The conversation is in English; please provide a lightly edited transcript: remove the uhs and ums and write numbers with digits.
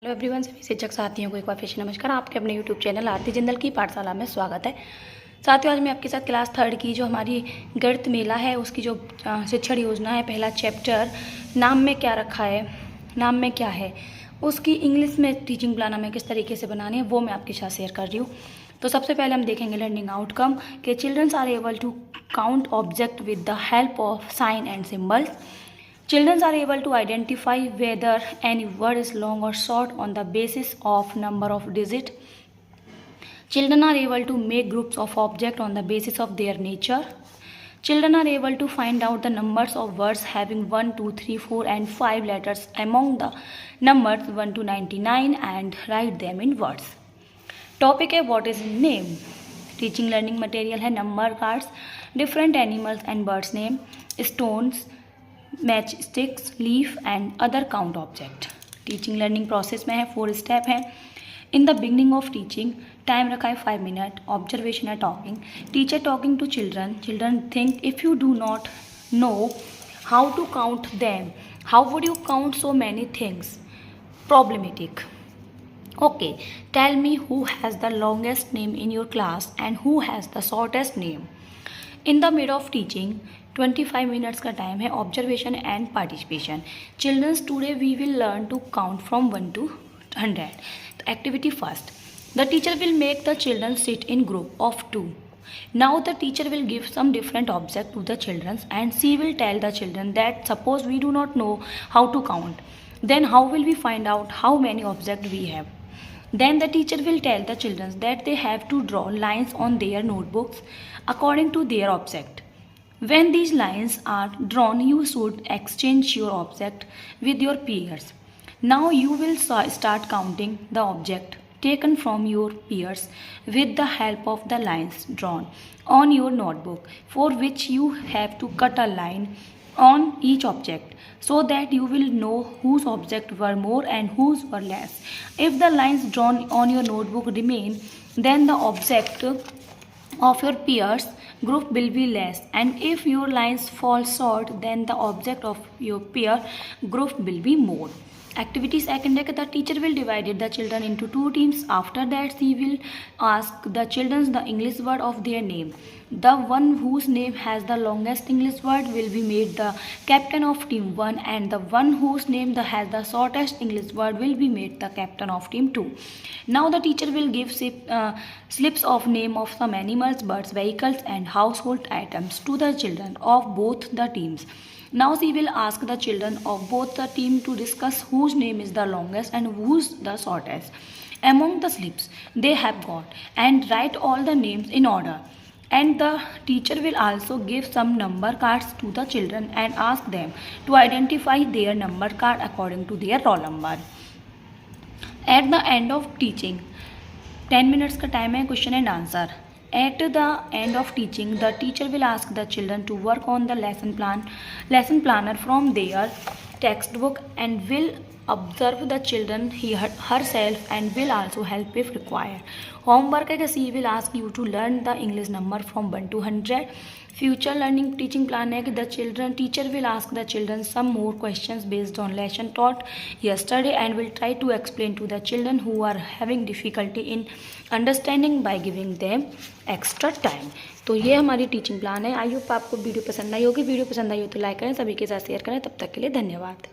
Hello everyone, सभी शिक्षक साथियों को एक बार फिर से नमस्कार। आपके अपने यूट्यूब चैनल आरती जिंदल की पाठशाला में स्वागत है। साथियों, आज मैं आपके साथ क्लास 3 की जो हमारी गणित मेला है उसकी जो शिक्षण योजना है, पहला चैप्टर नाम में क्या रखा है, नाम में क्या है, उसकी इंग्लिश में टीचिंग प्लान हमें किस तरीके से बनानी है वो मैं आपके साथ शेयर कर रही हूँ। तो सबसे पहले हम देखेंगे लर्निंग आउटकम के childrens are able to count object with the help of sign and symbols. Children are able to identify whether any word is long or short on the basis of number of digits. Children are able to make groups of objects on the basis of their nature. Children are able to find out the numbers of words having 1, 2, 3, 4 and 5 letters among the numbers 1 to 99 and write them in words. Topic है what is name. Teaching learning material है number cards, different animals and birds name, stones, match sticks, leaf and other count object. Teaching learning process में है 4 step है. In the beginning of teaching time रखा है 5 minute. Observation है talking. Teacher talking to children. Children think if you do not know how to count them how would you count so many things. Problematic. Okay, tell me who has the longest name in your class and who has the shortest name. In the mid of teaching 25 minutes का time है. Observation and participation. Childrens today we will learn to count from 1 to 100. Activity first. The teacher will make the children sit in group of 2. Now the teacher will give some different object to the children and she will tell the children that suppose we do not know how to count, then how will we find out how many objects we have. Then the teacher will tell the children that they have to draw lines on their notebooks according to their object. When these lines are drawn, you should exchange your object with your peers. Now you will start counting the object taken from your peers with the help of the lines drawn on your notebook, for which you have to cut a line on each object so that you will know whose objects were more and whose were less. If the lines drawn on your notebook remain, then the object of your peers group will be less, and if your lines fall short, then the object of your peer group will be more. Activity second है कि the teacher will divide the children into 2 teams. After that she will ask the children the English word of their name. The one whose name has the longest English word will be made the captain of team 1 and the one whose name has the shortest English word will be made the captain of team 2. Now the teacher will give slips of name of some animals, birds, vehicles and household items to the children of both the teams. Now she will ask the children of both the team to discuss whose name is the longest and whose the shortest among the slips they have got and write all the names in order. And the teacher will also give some number cards to the children and ask them to identify their number card according to their roll number. At the end of teaching 10 minutes का time है. Question and answer. At the end of teaching, the teacher will ask the children to work on the lesson planner from their textbook and will observe the children herself and will also help if required. Homework है कि she will ask you to learn the English number from 1 to 100. Future learning teaching plan है कि teacher will ask the children some more questions based on lesson taught yesterday and will try to explain to the children who are having difficulty in understanding by giving them extra time. तो ये हमारी teaching plan है. I hope आपको video पसंद आई होगी. Video पसंद आई हो तो लाइक करें, सभी के साथ शेयर करें. तब तक के लिए धन्यवाद.